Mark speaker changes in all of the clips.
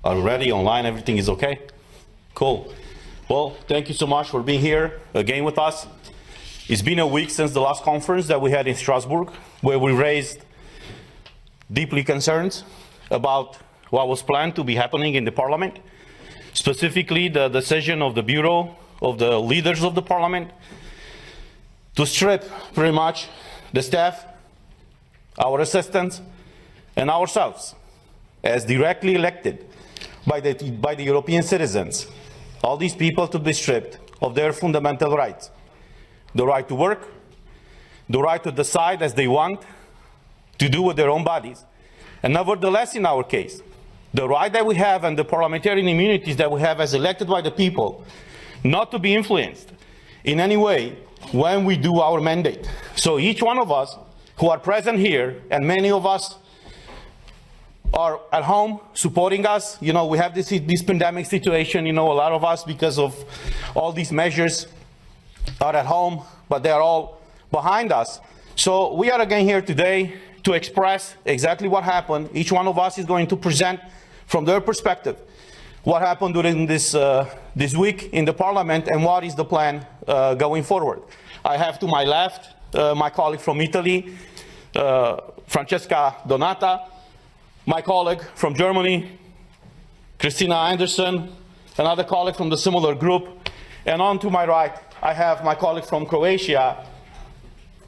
Speaker 1: Are we ready? Online, everything is okay? Cool. Well, thank you so much for being here again with us. It's been a week since the last conference that we had in Strasbourg, where we raised deeply concerns about what was planned to be happening in the Parliament, specifically the decision of the Bureau of the leaders of the Parliament to strip pretty much the staff, our assistants, and ourselves as directly elected by the European citizens. All these people to be stripped of their fundamental rights. The right to work, the right to decide as they want, to do with their own bodies. And nevertheless, in our case, the right that we have and the parliamentarian immunities that we have as elected by the people, not to be influenced in any way when we do our mandate. So each one of us who are present here, and many of us are at home supporting us. You know, we have this pandemic situation, you know, a lot of us, because of all these measures, are at home, but they're all behind us. So we are again here today to express exactly what happened. Each one of us is going to present from their perspective what happened during this week in the Parliament and what is the plan going forward. I have to my left my colleague from Italy, Francesca Donata, my colleague from Germany, Christina Anderson, another colleague from the similar group, and on to my right, I have my colleague from Croatia,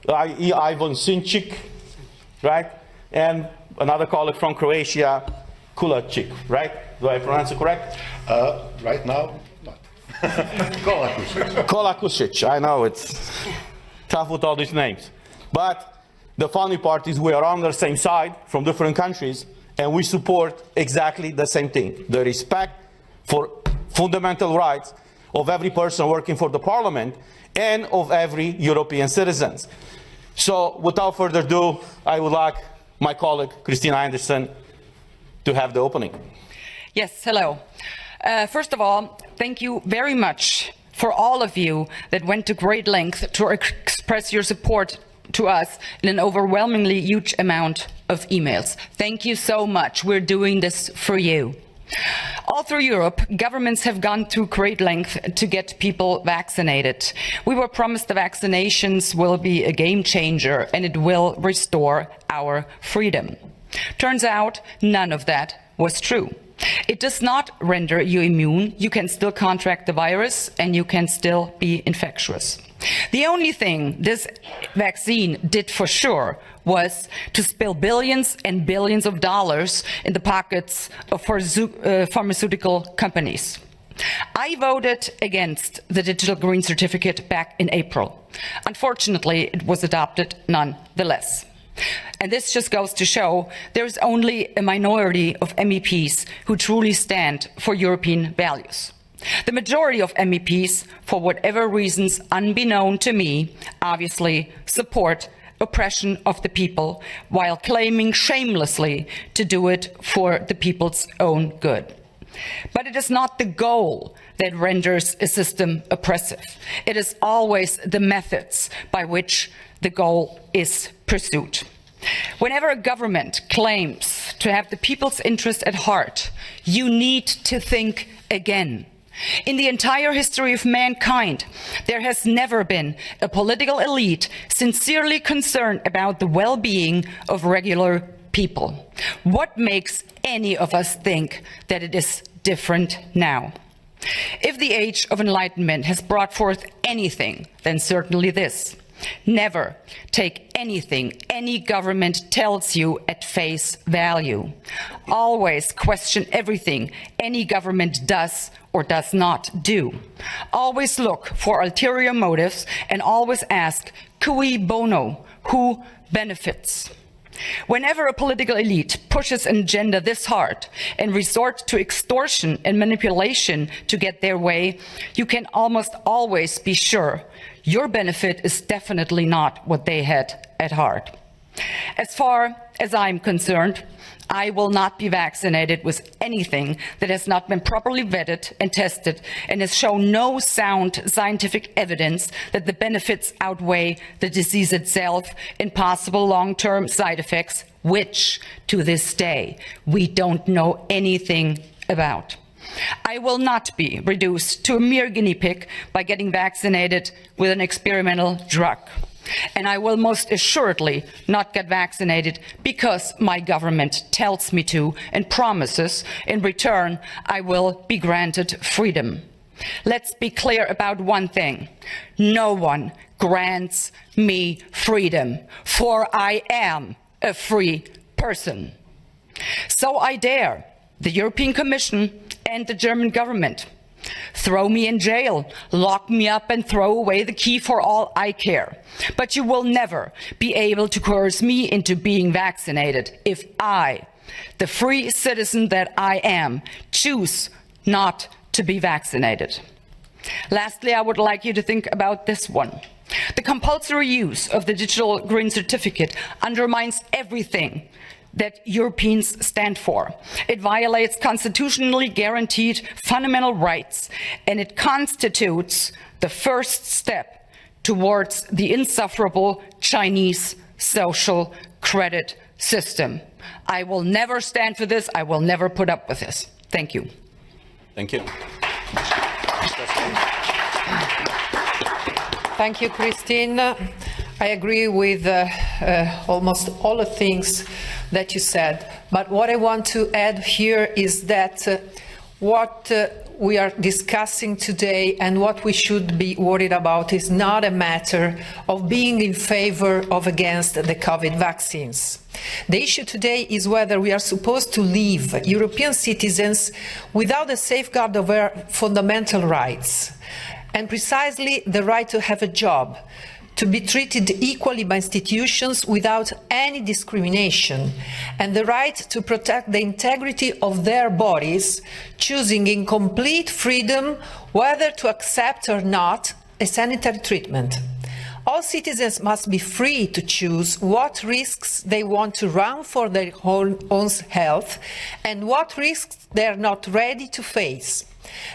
Speaker 1: Ivan Sinčić, right? And another colleague from Croatia, Kulačić, right? Do I pronounce it correct?
Speaker 2: Right now, not. Kolakušić.
Speaker 1: Kolakušić, I know it's tough with all these names. But the funny part is we are on the same side from different countries, and we support exactly the same thing, the respect for fundamental rights of every person working for the Parliament and of every European citizen. So without further ado, I would like my colleague, Christina Anderson, to have the opening.
Speaker 3: Yes, hello. First of all, thank you very much for all of you that went to great length to express your support to us in an overwhelmingly huge amount of emails. Thank you so much. We're doing this for you. All through Europe, governments have gone to great length to get people vaccinated. We were promised the vaccinations will be a game changer and it will restore our freedom. Turns out none of that was true. It does not render you immune. You can still contract the virus and you can still be infectious. The only thing this vaccine did for sure was to spill billions and billions of dollars in the pockets of pharmaceutical companies. I voted against the digital green certificate back in April. Unfortunately, it was adopted nonetheless. And this just goes to show there's only a minority of MEPs who truly stand for European values. The majority of MEPs, for whatever reasons unbeknown to me, obviously support oppression of the people while claiming shamelessly to do it for the people's own good. But it is not the goal that renders a system oppressive. It is always the methods by which the goal is pursued. Whenever a government claims to have the people's interest at heart, you need to think again. In the entire history of mankind, there has never been a political elite sincerely concerned about the well-being of regular people. What makes any of us think that it is different now? If the age of enlightenment has brought forth anything, then certainly this. Never take anything any government tells you at face value. Always question everything any government does or does not do. Always look for ulterior motives and always ask, cui bono, who benefits? Whenever a political elite pushes an agenda this hard and resort to extortion and manipulation to get their way, you can almost always be sure your benefit is definitely not what they had at heart. As far as I'm concerned, I will not be vaccinated with anything that has not been properly vetted and tested and has shown no sound scientific evidence that the benefits outweigh the disease itself and possible long-term side effects, which, to this day, we don't know anything about. I will not be reduced to a mere guinea pig by getting vaccinated with an experimental drug. And I will most assuredly not get vaccinated because my government tells me to and promises in return I will be granted freedom. Let's be clear about one thing. No one grants me freedom, for I am a free person. So I dare the European Commission and the German government. Throw me in jail, lock me up and throw away the key for all I care. But you will never be able to coerce me into being vaccinated if I, the free citizen that I am, choose not to be vaccinated. Lastly, I would like you to think about this one. The compulsory use of the digital green certificate undermines everything that Europeans stand for. It violates constitutionally guaranteed fundamental rights, and it constitutes the first step towards the insufferable Chinese social credit system. I will never stand for this. I will never put up with this. Thank you.
Speaker 1: Thank you.
Speaker 4: Thank you, Christine. I agree with almost all the things that you said. But what I want to add here is that what we are discussing today and what we should be worried about is not a matter of being in favor or against the COVID vaccines. The issue today is whether we are supposed to leave European citizens without a safeguard of their fundamental rights, and precisely the right to have a job, to be treated equally by institutions without any discrimination, and the right to protect the integrity of their bodies, choosing in complete freedom whether to accept or not a sanitary treatment. All citizens must be free to choose what risks they want to run for their own health and what risks they are not ready to face.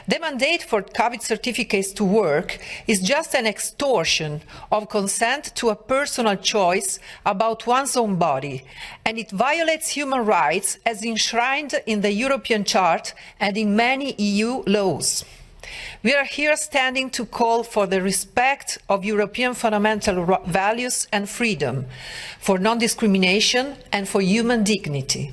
Speaker 4: The mandate for COVID certificates to work is just an extortion of consent to a personal choice about one's own body, and it violates human rights as enshrined in the European Charter and in many EU laws. We are here standing to call for the respect of European fundamental values and freedom, for non-discrimination and for human dignity.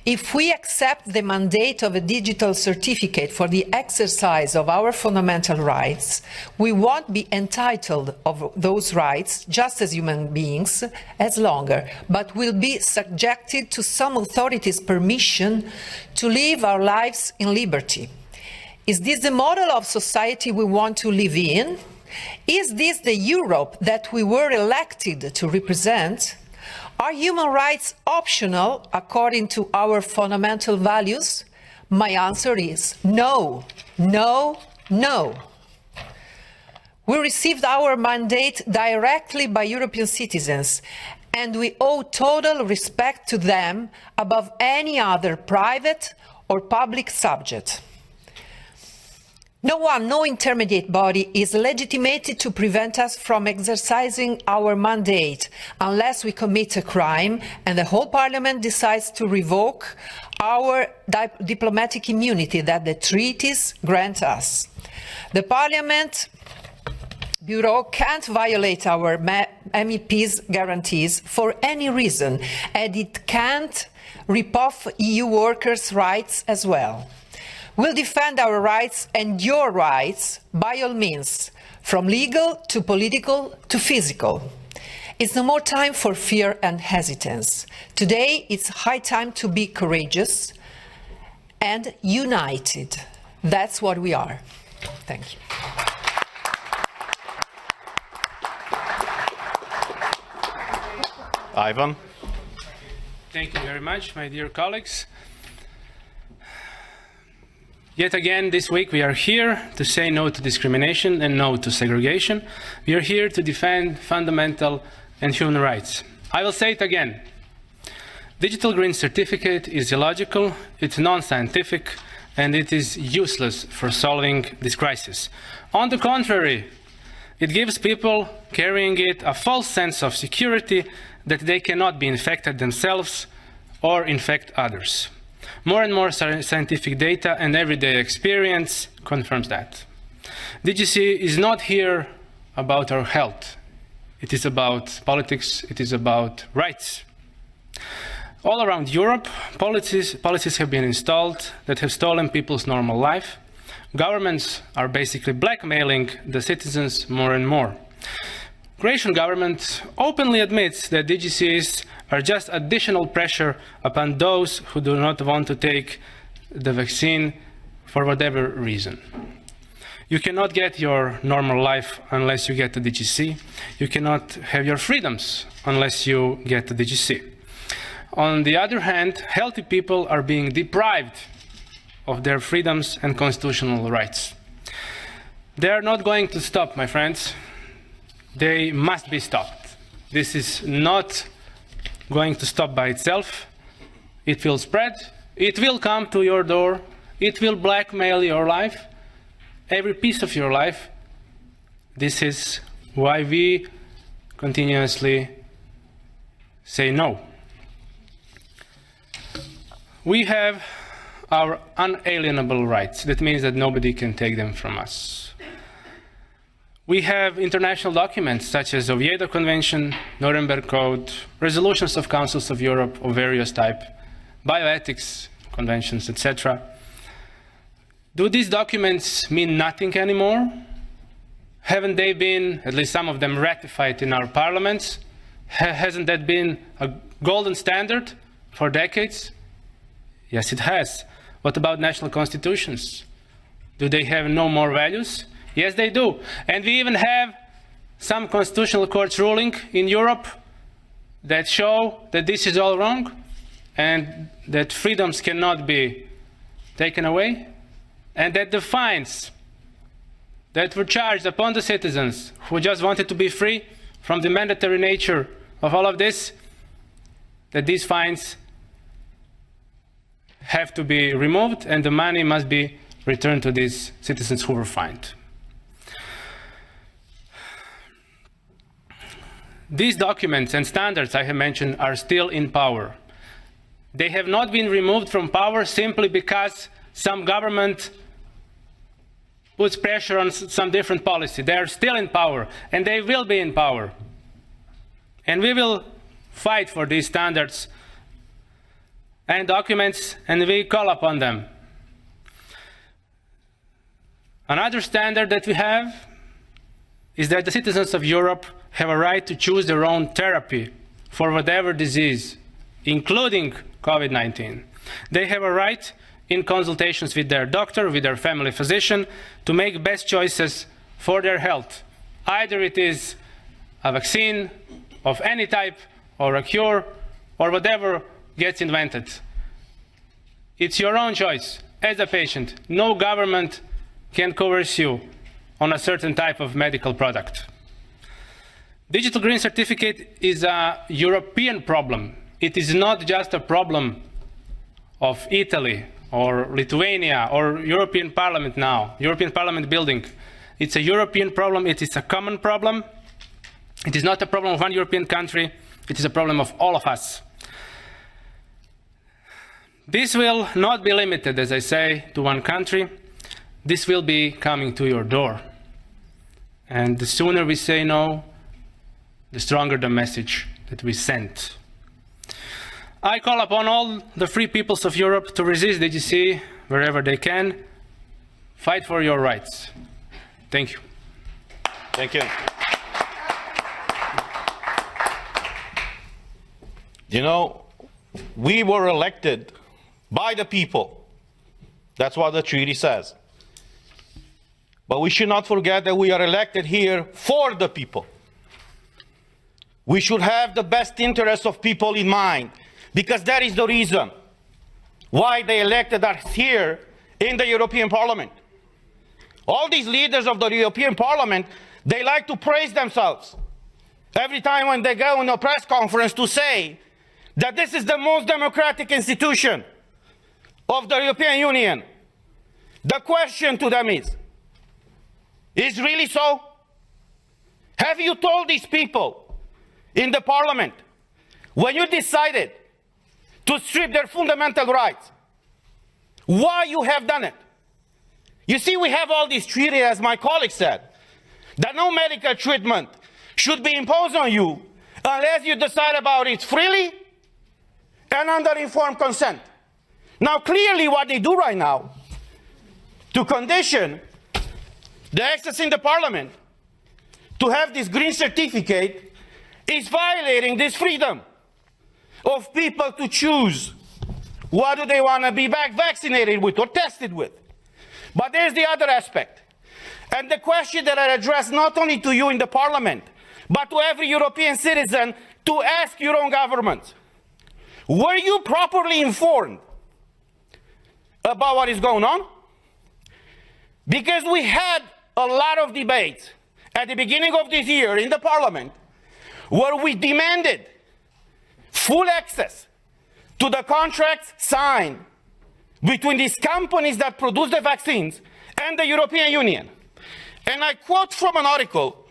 Speaker 4: If we accept the mandate of a digital certificate for the exercise of our fundamental rights, we won't be entitled of those rights, just as human beings, as longer, but will be subjected to some authority's permission to live our lives in liberty. Is this the model of society we want to live in? Is this the Europe that we were elected to represent? Are human rights optional according to our fundamental values? My answer is no, no, no. We received our mandate directly by European citizens, and we owe total respect to them above any other private or public subject. No intermediate body is legitimated to prevent us from exercising our mandate unless we commit a crime and the whole Parliament decides to revoke our diplomatic immunity that the treaties grant us. The Parliament Bureau can't violate our MEPs' guarantees for any reason, and it can't rip off EU workers' rights as well. We'll defend our rights and your rights by all means, from legal to political to physical. It's no more time for fear and hesitance. Today, it's high time to be courageous and united. That's what we are. Thank you.
Speaker 1: Ivan.
Speaker 5: Thank you very much, my dear colleagues. Yet again, this week we are here to say no to discrimination and no to segregation. We are here to defend fundamental and human rights. I will say it again. Digital green certificate is illogical, it's non-scientific, and it is useless for solving this crisis. On the contrary, it gives people carrying it a false sense of security that they cannot be infected themselves or infect others. More and more scientific data and everyday experience confirms that. DGC is not here about our health. It is about politics. It is about rights. All around Europe, policies have been installed that have stolen people's normal life. Governments are basically blackmailing the citizens more and more. Croatian government openly admits that DGCs are just additional pressure upon those who do not want to take the vaccine for whatever reason. You cannot get your normal life unless you get the DGC. You cannot have your freedoms unless you get the DGC. On the other hand, healthy people are being deprived of their freedoms and constitutional rights. They are not going to stop, my friends. They must be stopped. This is not going to stop by itself. It will spread. It will come to your door. It will blackmail your life, every piece of your life. This is why we continuously say no. We have our unalienable rights. That means that nobody can take them from us. We have international documents such as Oviedo Convention, Nuremberg Code, resolutions of councils of Europe of various type, bioethics conventions, etc. Do these documents mean nothing anymore? Haven't they been, at least some of them, ratified in our parliaments? Hasn't that been a golden standard for decades? Yes, it has. What about national constitutions? Do they have no more values? Yes, they do. And we even have some constitutional courts ruling in Europe that show that this is all wrong and that freedoms cannot be taken away, and that the fines that were charged upon the citizens who just wanted to be free from the mandatory nature of all of this, that these fines have to be removed and the money must be returned to these citizens who were fined. These documents and standards I have mentioned are still in power. They have not been removed from power simply because some government puts pressure on some different policy. They are still in power, and they will be in power. And we will fight for these standards and documents, and we call upon them. Another standard that we have is that the citizens of Europe have a right to choose their own therapy for whatever disease, including COVID-19. They have a right, in consultations with their doctor, with their family physician, to make best choices for their health. Either it is a vaccine of any type, or a cure, or whatever gets invented. It's your own choice as a patient. No government can coerce you on a certain type of medical product. Digital green certificate is a European problem. It is not just a problem of Italy or Lithuania or European Parliament now, European Parliament building. It's a European problem. It is a common problem. It is not a problem of one European country. It is a problem of all of us. This will not be limited, as I say, to one country. This will be coming to your door. And the sooner we say no, the stronger the message that we send. I call upon all the free peoples of Europe to resist DGC wherever they can. Fight for your rights. Thank you.
Speaker 1: Thank you. You know, we were elected by the people. That's what the treaty says. But we should not forget that we are elected here for the people. We should have the best interests of people in mind, because that is the reason why they elected us here in the European Parliament. All these leaders of the European Parliament, they like to praise themselves every time when they go in a press conference to say that this is the most democratic institution of the European Union. The question to them is really so? Have you told these people in the Parliament, when you decided to strip their fundamental rights, why you have done it. You see, we have all these treaties, as my colleague said, that no medical treatment should be imposed on you unless you decide about it freely and under informed consent. Now, clearly what they do right now, to condition the access in the parliament to have this green certificate, is violating this freedom of people to choose what do they want to be vaccinated with or tested with. But there's the other aspect. And the question that I address not only to you in the parliament, but to every European citizen, to ask your own government, were you properly informed about what is going on? Because we had a lot of debates at the beginning of this year in the parliament where we demanded full access to the contracts signed between these companies that produce the vaccines and the European Union. And I quote from an article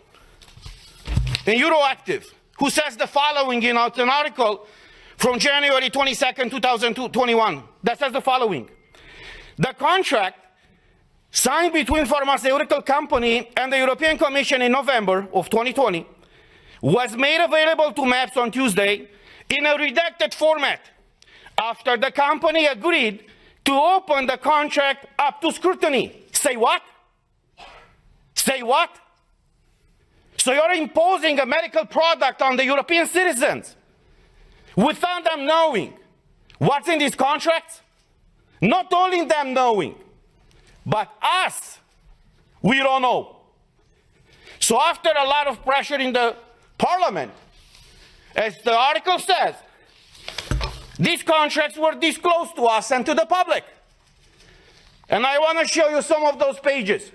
Speaker 1: in Euroactiv, who says the following in an article from January 22nd, 2021, that says the following. The contract signed between pharmaceutical company and the European Commission in November of 2020 was made available to MEPs on Tuesday in a redacted format after the company agreed to open the contract up to scrutiny. Say what? Say what? So you're imposing a medical product on the European citizens without them knowing what's in these contracts? Not only them knowing, but us, we don't know. So after a lot of pressure in the parliament, as the article says, these contracts were disclosed to us and to the public. And I want to show you some of those pages.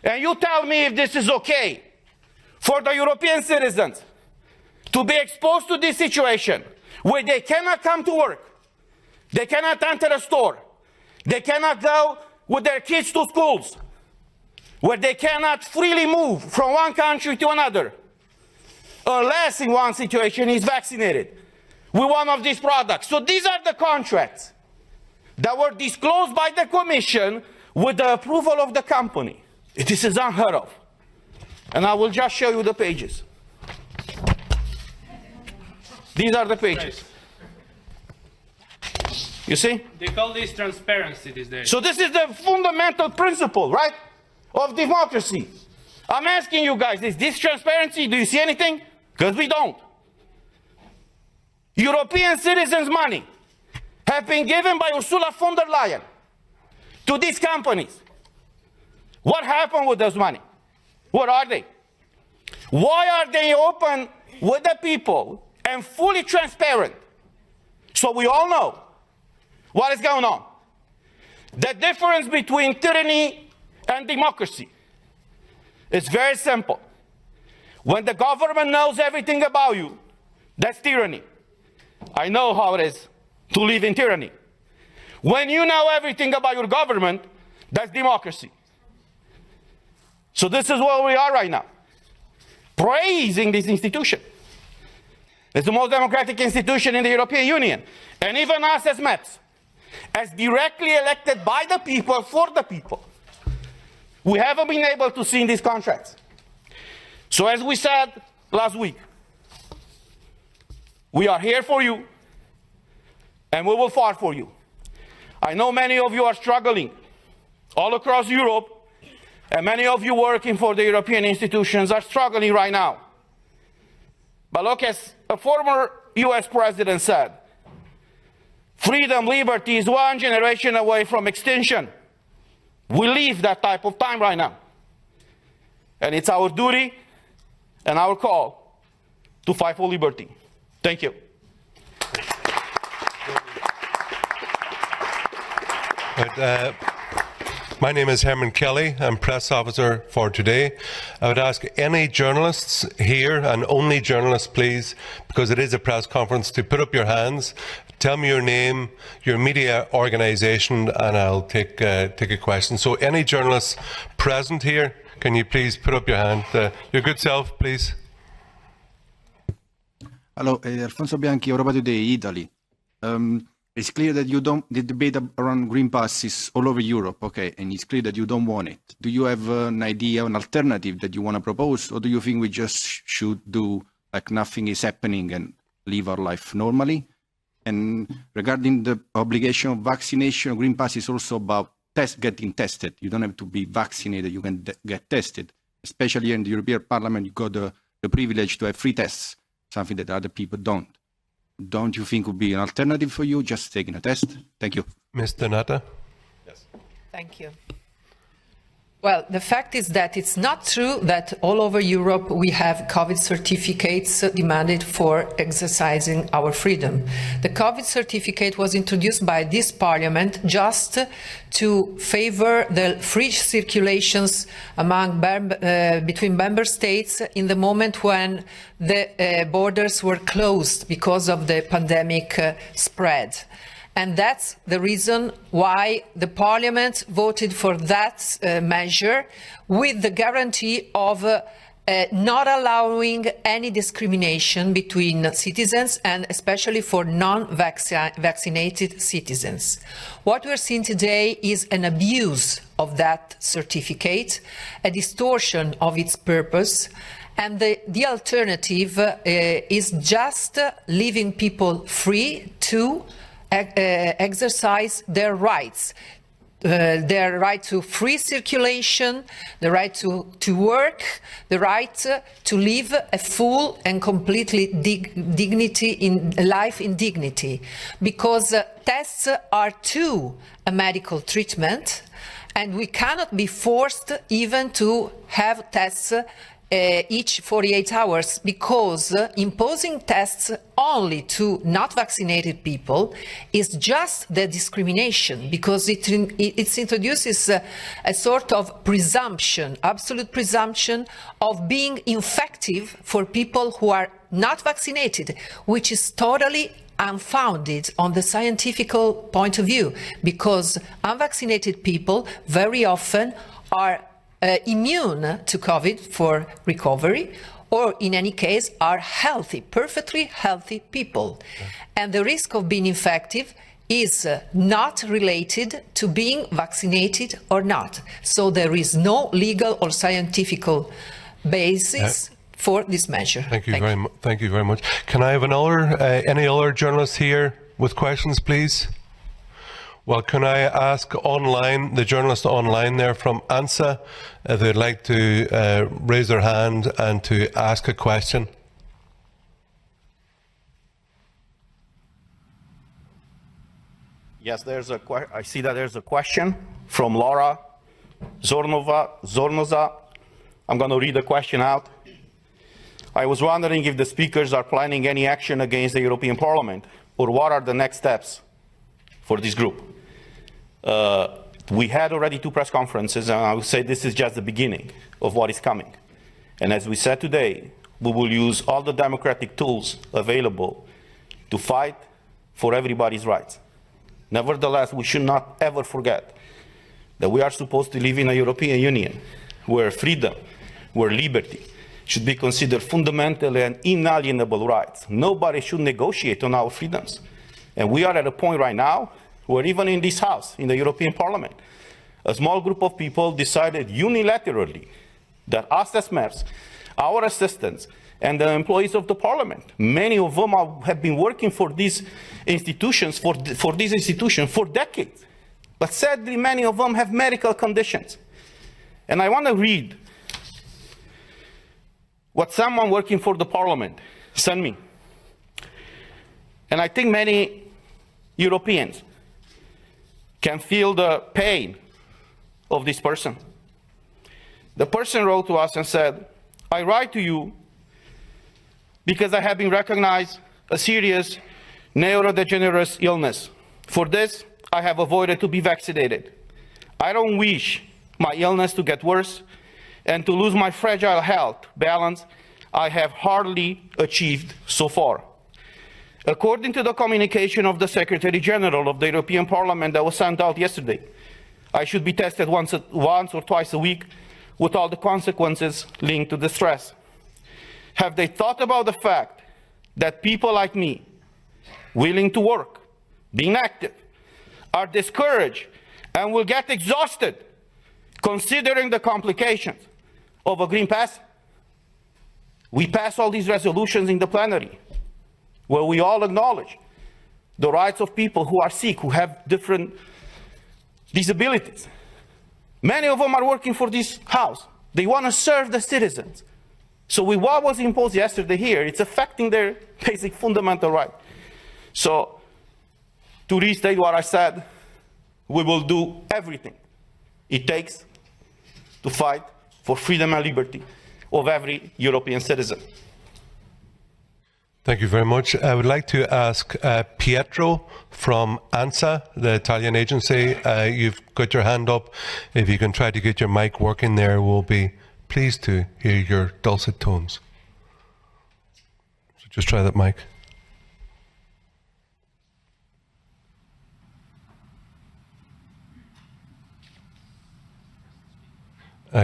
Speaker 1: And you tell me if this is okay for the European citizens to be exposed to this situation where they cannot come to work, they cannot enter a store, they cannot go with their kids to schools, where they cannot freely move from one country to another, unless in one situation is vaccinated with one of these products. So these are the contracts that were disclosed by the Commission with the approval of the company. This is unheard of. And I will just show you the pages. These are the pages. You see?
Speaker 5: They call this transparency these days.
Speaker 1: So this is the fundamental principle, right, of democracy. I'm asking you guys, is this transparency? Do you see anything? Because we don't. European citizens' money have been given by Ursula von der Leyen to these companies. What happened with those money? What are they? Why are they open with the people and fully transparent? So we all know what is going on. The difference between tyranny and democracy is very simple. When the government knows everything about you, that's tyranny. I know how it is to live in tyranny. When you know everything about your government, that's democracy. So this is where we are right now, praising this institution. It's the most democratic institution in the European Union. And even us as MEPs, as directly elected by the people, for the people, we haven't been able to see in these contracts. So as we said last week, we are here for you, and we will fight for you. I know many of you are struggling all across Europe, and many of you working for the European institutions are struggling right now. But look, as a former US president said, freedom, liberty is one generation away from extinction. We live that type of time right now. And it's our duty and our call to fight for liberty. Thank you.
Speaker 6: My name is Herman Kelly. I'm press officer for today. I would ask any journalists here, and only journalists please, because it is a press conference, to put up your hands. Tell me your name, your media organisation, and I'll take a question. So any journalists present here, can you please put up your hand? Your good self, please.
Speaker 7: Hello, Alfonso Bianchi, Europa Today, Italy. It's clear that you don't, the debate around Greenpass is all over Europe, okay, and it's clear that you don't want it. Do you have an idea, an alternative that you want to propose, or do you think we just should do like nothing is happening and live our life normally? And regarding the obligation of vaccination, Greenpass is also about getting tested. You don't have to be vaccinated, you can get tested. Especially here in the European Parliament, you got the privilege to have free tests, something that other people don't. Don't you think would be an alternative for you, just taking a test? Thank you.
Speaker 6: Ms. Donata?
Speaker 2: Yes.
Speaker 4: Thank you. Well, the fact is that it's not true that all over Europe we have COVID certificates demanded for exercising our freedom. The COVID certificate was introduced by this parliament just to favor the free circulations among between member states in the moment when the borders were closed because of the pandemic spread. And that's the reason why the Parliament voted for that measure, with the guarantee of not allowing any discrimination between citizens, and especially for non-vaccinated citizens. What we're seeing today is an abuse of that certificate, a distortion of its purpose, and the alternative is just leaving people free to exercise their rights to free circulation, the right to work, the right to live a full and completely life in dignity. Because tests are too a medical treatment, and we cannot be forced even to have tests each 48 hours, because imposing tests only to not vaccinated people is just the discrimination, because it introduces a sort of presumption, absolute presumption of being infective for people who are not vaccinated, which is totally unfounded on the scientific point of view, because unvaccinated people very often are immune to COVID for recovery, or in any case are healthy, perfectly healthy people. And the risk of being infective is not related to being vaccinated or not. So there is no legal or scientific basis for this measure.
Speaker 6: Thank you very much. Can I have any other journalists here with questions, please? Well, can I ask online, the journalist online there from ANSA, if they'd like to raise their hand and to ask a question?
Speaker 1: Yes, I see that there's a question from Laura Zornoza. I'm going to read the question out. I was wondering if the speakers are planning any action against the European Parliament, or what are the next steps for this group. We had already 2 press conferences, and I would say this is just the beginning of what is coming. And as we said today, we will use all the democratic tools available to fight for everybody's rights. Nevertheless, we should not ever forget that we are supposed to live in a European Union where freedom, where liberty should be considered fundamental and inalienable rights. Nobody should negotiate on our freedoms. And we are at a point right now where even in this House, in the European Parliament, a small group of people decided unilaterally that us as mayors, our assistants, and the employees of the Parliament, many of them have been working for these institutions, for decades. But sadly, many of them have medical conditions. And I want to read what someone working for the Parliament sent me. And I think many Europeans can feel the pain of this person. The person wrote to us and said, I write to you because I have been recognized a serious neurodegenerative illness. For this, I have avoided to be vaccinated. I don't wish my illness to get worse and to lose my fragile health balance I have hardly achieved so far. According to the communication of the Secretary General of the European Parliament that was sent out yesterday, I should be tested once or twice a week with all the consequences linked to the stress. Have they thought about the fact that people like me, willing to work, being active, are discouraged and will get exhausted considering the complications of a green pass, we pass all these resolutions in the plenary where we all acknowledge the rights of people who are sick, who have different disabilities. Many of them are working for this House. They want to serve the citizens. So with what was imposed yesterday here, it's affecting their basic fundamental right. So to restate what I said, we will do everything it takes to fight for freedom and liberty of every European citizen.
Speaker 6: Thank you very much. I would like to ask Pietro from ANSA, the Italian agency. You've got your hand up. If you can try to get your mic working there, we'll be pleased to hear your dulcet tones. So just try that mic.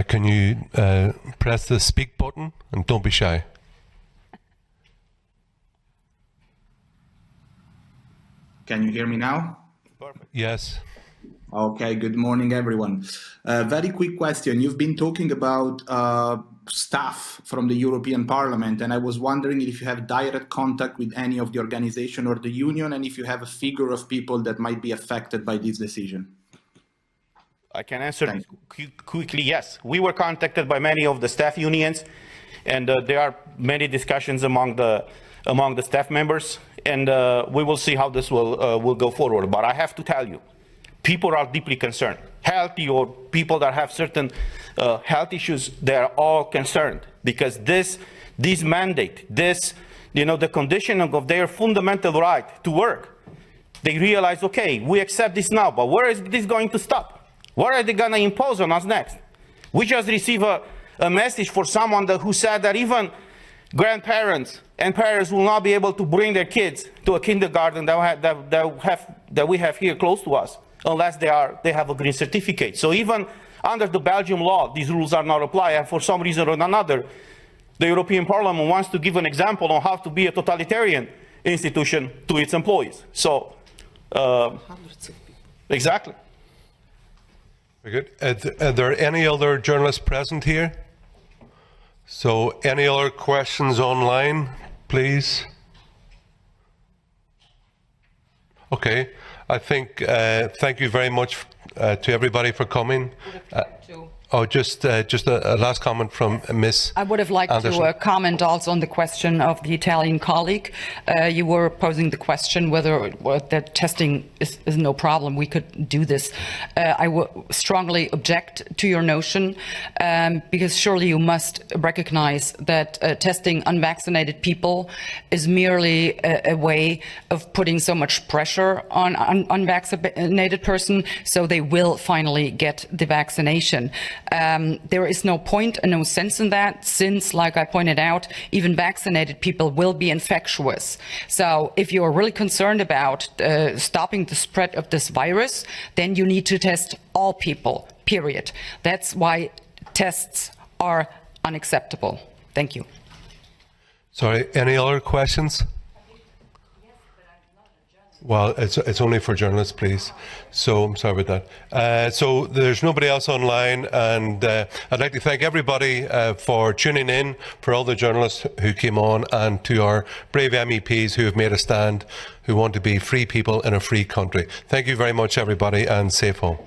Speaker 6: Can you press the speak button and don't be shy?
Speaker 8: Can you hear me now?
Speaker 1: Perfect.
Speaker 6: Yes.
Speaker 8: Okay, good morning, everyone. Very quick question. You've been talking about staff from the European Parliament, and I was wondering if you have direct contact with any of the organization or the union, and if you have a figure of people that might be affected by this decision.
Speaker 1: I can answer quickly, yes. We were contacted by many of the staff unions, and there are many discussions among the staff members, and we will see how this will go forward. But I have to tell you, people are deeply concerned. Healthy or people that have certain health issues, they are all concerned because this mandate, the conditioning of their fundamental right to work, they realize, okay, we accept this now, but where is this going to stop? What are they going to impose on us next? We just received a message for someone who said that even grandparents and parents will not be able to bring their kids to a kindergarten that we have here close to us unless they have a green certificate. So even under the Belgian law, these rules are not applied, and for some reason or another, the European Parliament wants to give an example on how to be a totalitarian institution to its employees. So, exactly.
Speaker 6: Very good. Are there any other journalists present here? So any other questions online, please? Okay, I think, thank you very much to everybody for coming. Just a last comment from Ms.
Speaker 3: I would have liked
Speaker 6: Anderson.
Speaker 3: to comment also on the question of the Italian colleague. You were posing the question whether that testing is no problem. We could do this. I would strongly object to your notion because surely you must recognize that testing unvaccinated people is merely a way of putting so much pressure on unvaccinated person so they will finally get the vaccination. There is no point and no sense in that since, like I pointed out, even vaccinated people will be infectious. So if you're really concerned about stopping the spread of this virus, then you need to test all people, period. That's why tests are unacceptable. Thank you.
Speaker 6: Sorry, any other questions? Well, it's only for journalists, please. So I'm sorry about that. So there's nobody else online, and I'd like to thank everybody for tuning in, for all the journalists who came on, and to our brave MEPs who have made a stand, who want to be free people in a free country. Thank you very much, everybody, and safe home.